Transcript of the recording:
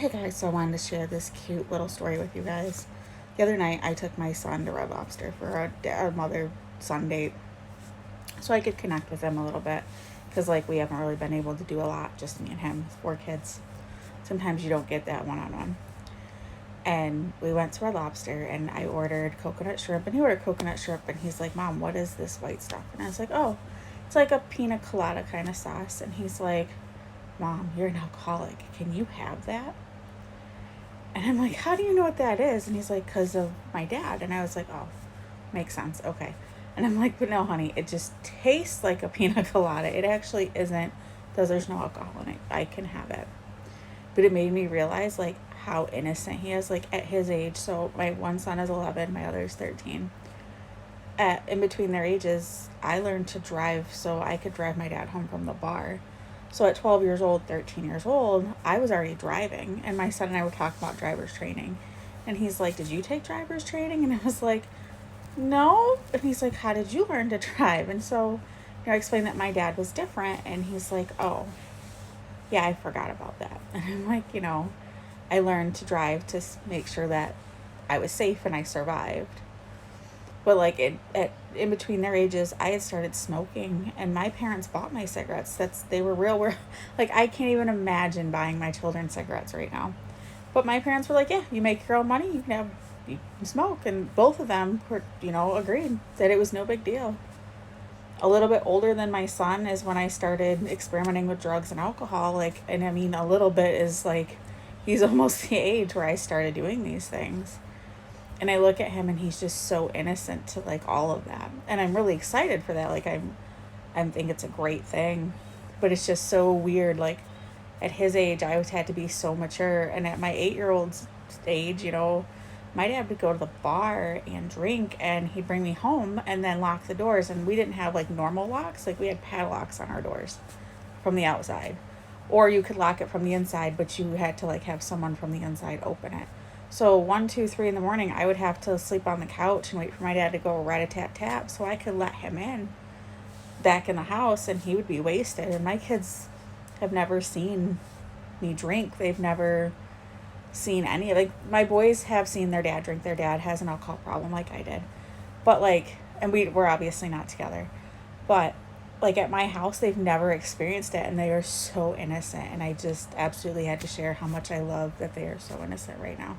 Hey guys, so I wanted to share this cute little story with you guys. The other night, I took my son to Red Lobster for a mother son date so I could connect with him a little bit because, like, we haven't really been able to do a lot, just me and him, 4 kids. Sometimes you don't get that one on one. And we went to Red Lobster and I ordered coconut shrimp, and he ordered coconut shrimp, and he's like, Mom, what is this white stuff? And I was like, oh, it's like a pina colada kind of sauce. And he's like, Mom, you're an alcoholic. Can you have that? And I'm like, how do you know what that is? And he's like, because of my dad. And I was like, oh, makes sense. Okay. And I'm like, but no, honey, it just tastes like a pina colada. It actually isn't, because there's no alcohol in it. I can have it. But it made me realize, like, how innocent he is, like, at his age. So my one son is 11, my other is 13. In between their ages, I learned to drive so I could drive my dad home from the bar. So at 12 years old, 13 years old, I was already driving, and my son and I were talking about driver's training. And he's like, did you take driver's training? And I was like, no. And he's like, how did you learn to drive? And so, I explained that my dad was different, and he's like, oh, yeah, I forgot about that. And I'm like, I learned to drive to make sure that I was safe and I survived. But like in between their ages, I had started smoking, and my parents bought my cigarettes. They were real. Were like, I can't even imagine buying my children cigarettes right now. But my parents were like, yeah, you make your own money, you can smoke, and both of them were agreed that it was no big deal. A little bit older than my son is when I started experimenting with drugs and alcohol. Like, and I mean, a little bit is like, he's almost the age where I started doing these things. And I look at him and he's just so innocent to like all of that. And I'm really excited for that. Like, I think it's a great thing. But it's just so weird. Like, at his age, I always had to be so mature. And at my 8-year-old's age, my dad would go to the bar and drink, and he'd bring me home and then lock the doors. And we didn't have like normal locks. Like, we had padlocks on our doors from the outside. Or you could lock it from the inside, but you had to like have someone from the inside open it. So 1, 2, 3 in the morning, I would have to sleep on the couch and wait for my dad to go rat-a-tat-tat so I could let him in back in the house, and he would be wasted. And my kids have never seen me drink. They've never seen any. Like, my boys have seen their dad drink. Their dad has an alcohol problem like I did. But like, and we're obviously not together. But like, at my house, they've never experienced it, and they are so innocent. And I just absolutely had to share how much I love that they are so innocent right now.